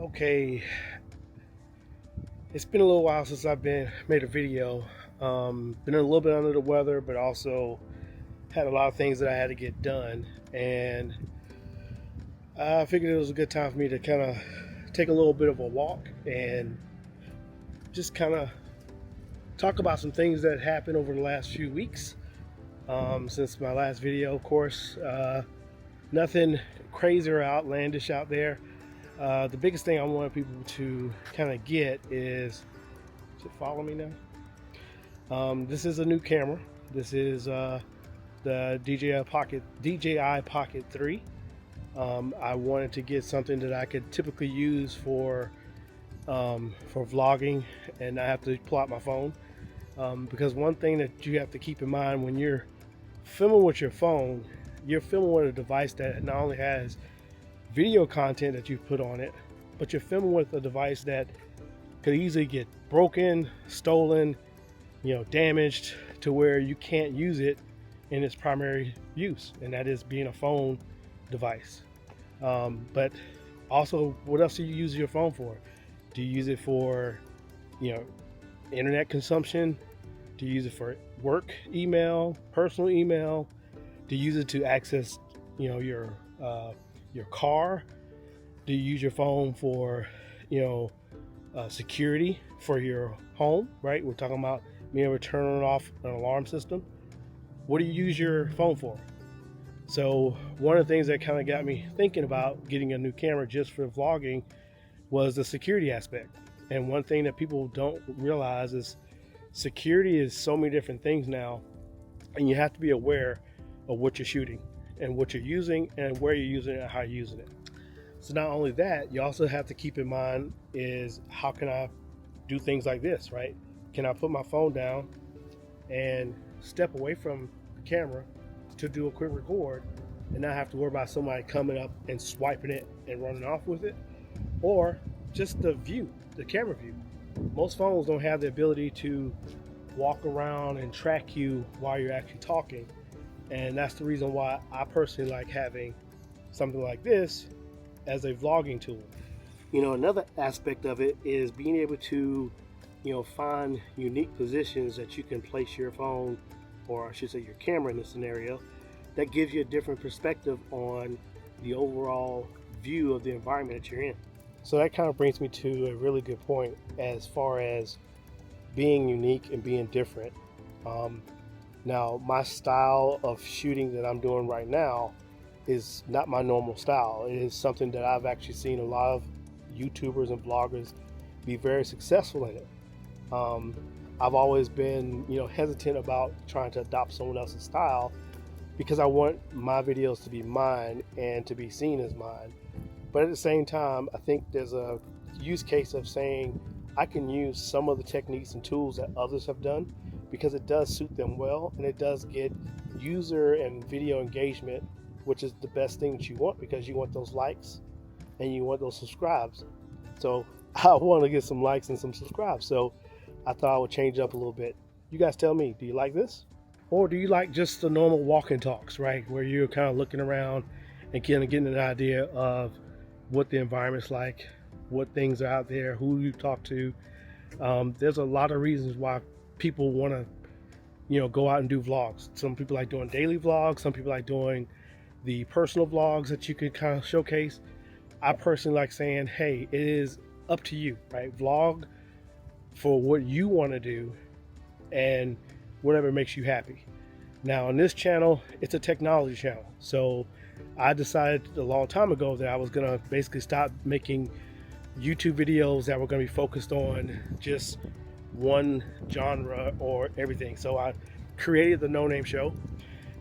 Okay, it's been a little while since I've made a video. Been a little bit under the weather, but also had a lot of things that I had to get done, and I figured it was a good time for me to kind of take a little bit of a walk and just kind of talk about some things that happened over the last few weeks since my last video. Of course, nothing crazy or outlandish out there. The biggest thing I want people to kind of get is, should follow me now. This is a new camera. This is the DJI Pocket 3. I wanted to get something that I could typically use for vlogging, and I have to pull out my phone because one thing that you have to keep in mind when you're filming with your phone, you're filming with a device that not only has video content that you've put on it, but you're filming with a device that could easily get broken, stolen, damaged to where you can't use it in its primary use, and that is being a phone device. But also, what else do you use your phone for? Do you use it for, internet consumption? Do you use it for work email, personal email? Do you use it to access, your car? Do you use your phone for, security for your home, right? We're talking about being able to turn off an alarm system. What do you use your phone for? So one of the things that kind of got me thinking about getting a new camera just for vlogging was the security aspect. And one thing that people don't realize is security is so many different things now, and you have to be aware of what you're shooting and what you're using and where you're using it and how you're using it. So not only that, you also have to keep in mind is how can I do things like this, right? Can I put my phone down and step away from the camera to do a quick record and not have to worry about somebody coming up and swiping it and running off with it? Or just the view, the camera view. Most phones don't have the ability to walk around and track you while you're actually talking. And that's the reason why I personally like having something like this as a vlogging tool. Another aspect of it is being able to, find unique positions that you can place your phone, or I should say your camera in this scenario, that gives you a different perspective on the overall view of the environment that you're in. So that kind of brings me to a really good point as far as being unique and being different. Now, my style of shooting that I'm doing right now is not my normal style. It is something that I've actually seen a lot of YouTubers and vloggers be very successful in it. I've always been, hesitant about trying to adopt someone else's style because I want my videos to be mine and to be seen as mine. But at the same time, I think there's a use case of saying I can use some of the techniques and tools that others have done because it does suit them well, and it does get user and video engagement, which is the best thing that you want because you want those likes and you want those subscribes. So I want to get some likes and some subscribes. So I thought I would change up a little bit. You guys tell me, do you like this? Or do you like just the normal walking talks, right? Where you're kind of looking around and kind of getting an idea of what the environment's like, what things are out there, who you talk to. There's a lot of reasons why people want to, go out and do vlogs. Some people like doing daily vlogs. Some people like doing the personal vlogs that you could kind of showcase. I personally like saying, hey, it is up to you, right? Vlog for what you want to do and whatever makes you happy. Now on this channel, it's a technology channel. So I decided a long time ago that I was going to basically stop making YouTube videos that were going to be focused on just one genre or everything. So I created the No Name Show,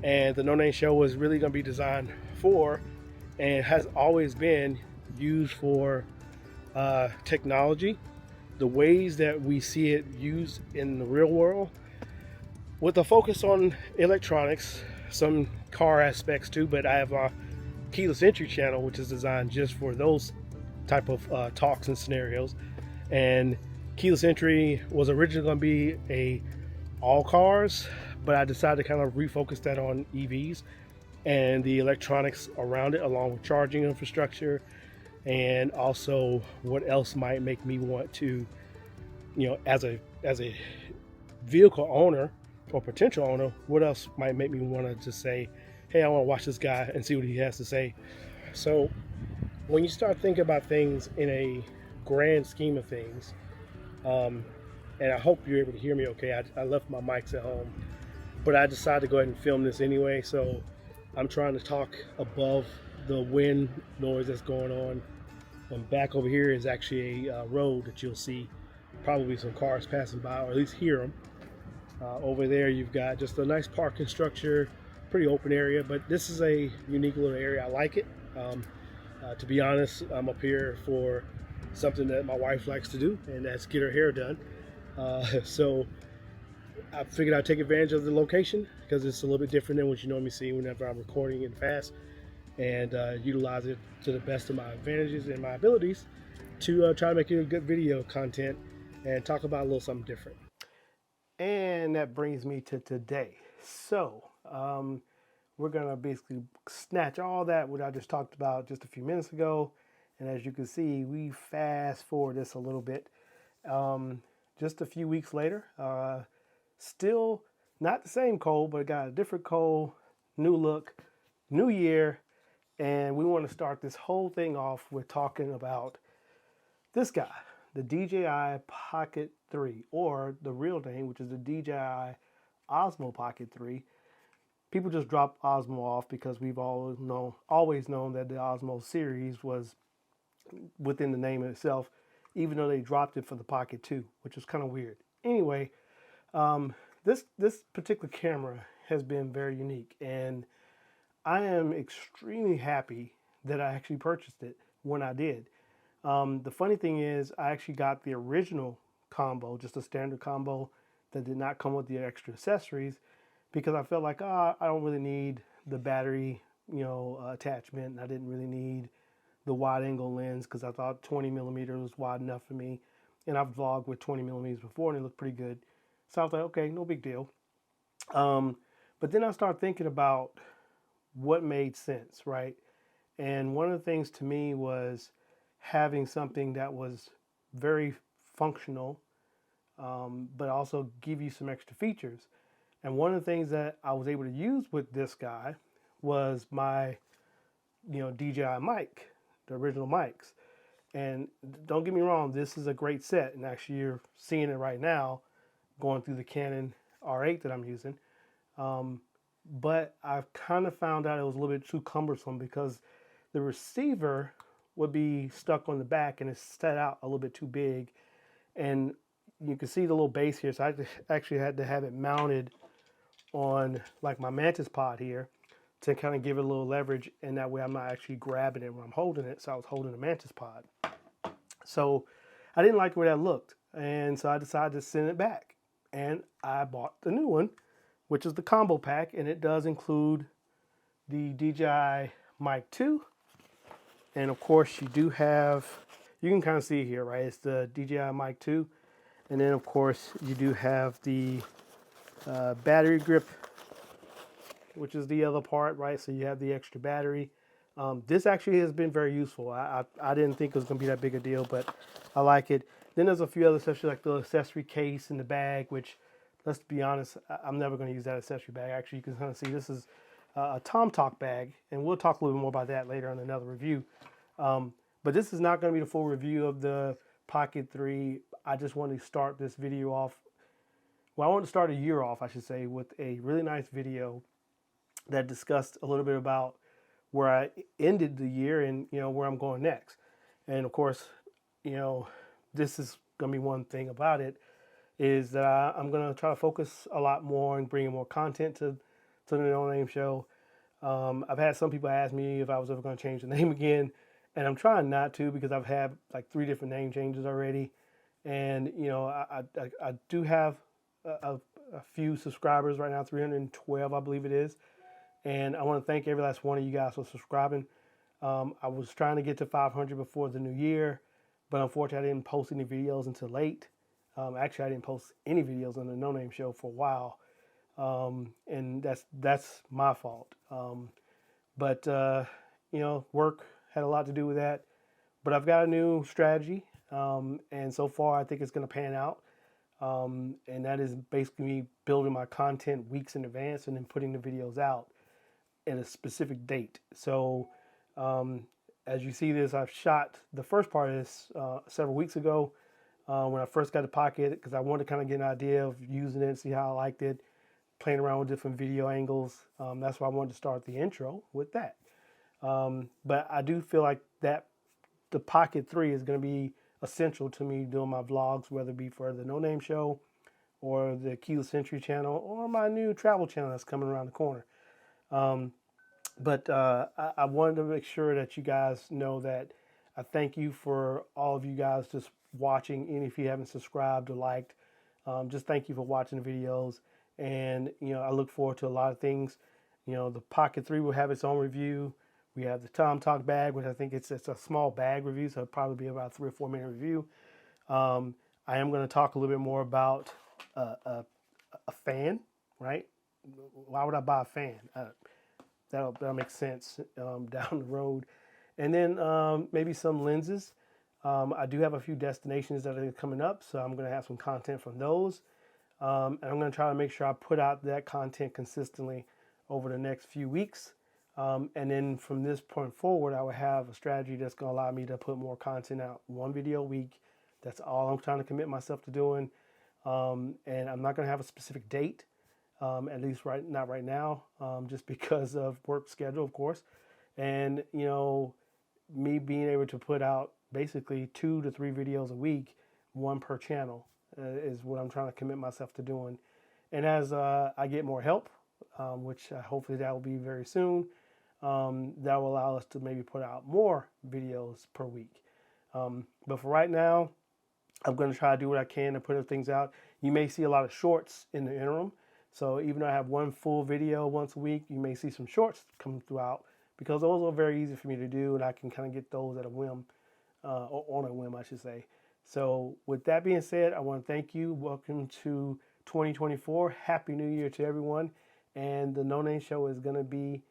and the No Name Show was really going to be designed for and has always been used for technology, the ways that we see it used in the real world, with a focus on electronics, some car aspects too. But I have a keyless entry channel, which is designed just for those type of talks and scenarios. And keyless entry was originally going to be all cars, but I decided to kind of refocus that on EVs and the electronics around it, along with charging infrastructure, and also what else might make me want to, as a vehicle owner or potential owner, what else might make me want to just say, hey, I want to watch this guy and see what he has to say. So when you start thinking about things in a grand scheme of things, um, and I hope you're able to hear me okay. I left my mics at home, but I decided to go ahead and film this anyway. So I'm trying to talk above the wind noise that's going on. And back over here is actually a road that you'll see probably some cars passing by, or at least hear them. Over there, you've got just a nice parking structure, pretty open area, but this is a unique little area. I like it. To be honest, I'm up here for something that my wife likes to do, and that's get her hair done. So I figured I'd take advantage of the location because it's a little bit different than what you normally see whenever I'm recording in fast, and utilize it to the best of my advantages and my abilities to try to make it a good video content and talk about a little something different. And that brings me to today. So we're gonna basically snatch all that what I just talked about just a few minutes ago, and as you can see, we fast forward this a little bit. Just a few weeks later, still not the same cold, but it got a different cold, new look, new year, and we want to start this whole thing off with talking about this guy, the DJI Pocket 3, or the real name, which is the DJI OSMO Pocket 3. People just drop Osmo off because we've always known that the Osmo series was within the name itself, even though they dropped it for the Pocket 2, which is kind of weird. Anyway, this particular camera has been very unique, and I am extremely happy that I actually purchased it when I did. The funny thing is, I actually got the original combo, just a standard combo that did not come with the extra accessories, because I felt like, I don't really need the battery, attachment. I didn't really need the wide angle lens because I thought 20 millimeters was wide enough for me. And I've vlogged with 20 millimeters before and it looked pretty good. So I was like, okay, no big deal. But then I started thinking about what made sense, right? And one of the things to me was having something that was very functional, but also give you some extra features. And one of the things that I was able to use with this guy was my, DJI mic, the original mics. And don't get me wrong, this is a great set. And actually, you're seeing it right now going through the Canon R8 that I'm using. But I've kind of found out it was a little bit too cumbersome because the receiver would be stuck on the back and it's set out a little bit too big. And you can see the little base here. So I actually had to have it mounted on like my Mantis pod here to kind of give it a little leverage, and that way I'm not actually grabbing it when I'm holding it. So I was holding the Mantis pod. So I didn't like the way that looked, and so I decided to send it back. And I bought the new one, which is the combo pack, and it does include the DJI Mic 2. And of course you can kind of see here, right? It's the DJI Mic 2. And then of course you do have the battery grip, which is the other part, right? So you have the extra battery. This actually has been very useful. I didn't think it was going to be that big a deal, but I like it. Then there's a few other accessories like the accessory case in the bag, which, let's be honest, I'm never going to use that accessory bag. Actually, you can kind of see this is a Tom Talk bag, and we'll talk a little bit more about that later in another review. But this is not going to be the full review of the Pocket 3. I just want to start this video off. Well, I want to start a year off, I should say, with a really nice video that discussed a little bit about where I ended the year and, where I'm going next. And of course, this is going to be one thing about it is that I'm going to try to focus a lot more and bringing more content to the No Name Show. I've had some people ask me if I was ever going to change the name again, and I'm trying not to because I've had like 3 different name changes already. And, I do have a few subscribers right now, 312, I believe it is. And I want to thank every last one of you guys for subscribing. I was trying to get to 500 before the new year, but unfortunately I didn't post any videos until late. Actually, I didn't post any videos on the No Name Show for a while, and that's my fault. But work had a lot to do with that. But I've got a new strategy, and so far I think it's going to pan out. And that is basically me building my content weeks in advance and then putting the videos out at a specific date. So as you see this, I've shot the first part of this several weeks ago when I first got the Pocket, because I wanted to kind of get an idea of using it, see how I liked it, playing around with different video angles. That's why I wanted to start the intro with that. But I do feel like that the Pocket 3 is going to be essential to me doing my vlogs, whether it be for the No Name Show or the Keyless Entry channel or my new travel channel that's coming around the corner. But I wanted to make sure that you guys know that I thank you for all of you guys just watching. And if you haven't subscribed or liked, just thank you for watching the videos. And, you know, I look forward to a lot of things. You know, the Pocket 3 will have its own review. We have the Tom Talk bag, which I think it's a small bag review, so it'll probably be about a 3 or 4 minute review. I am going to talk a little bit more about a fan, right? Why would I buy a fan? That'll make sense down the road. And then maybe some lenses. I do have a few destinations that are coming up, so I'm going to have some content from those. And I'm going to try to make sure I put out that content consistently over the next few weeks. And then from this point forward, I will have a strategy that's going to allow me to put more content out, 1 video a week. That's all I'm trying to commit myself to doing. And I'm not going to have a specific date, at least not right now, just because of work schedule, of course. And, you know, me being able to put out basically 2 to 3 videos a week, 1 per channel, is what I'm trying to commit myself to doing. And as I get more help, which hopefully that will be very soon, that will allow us to maybe put out more videos per week. But for right now, I'm going to try to do what I can to put things out. You may see a lot of shorts in the interim. So even though I have 1 full video once a week, you may see some shorts come throughout, because those are very easy for me to do, and I can kind of get those at a whim, or on a whim, I should say. So with that being said, I want to thank you. Welcome to 2024. Happy New Year to everyone. And the No Name Show is going to be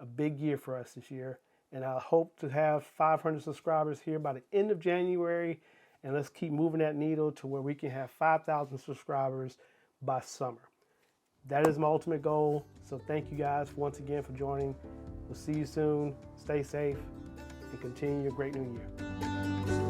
a big year for us this year. And I hope to have 500 subscribers here by the end of January. And let's keep moving that needle to where we can have 5,000 subscribers by summer. That is my ultimate goal. So thank you guys once again for joining. We'll see you soon. Stay safe and continue your great new year.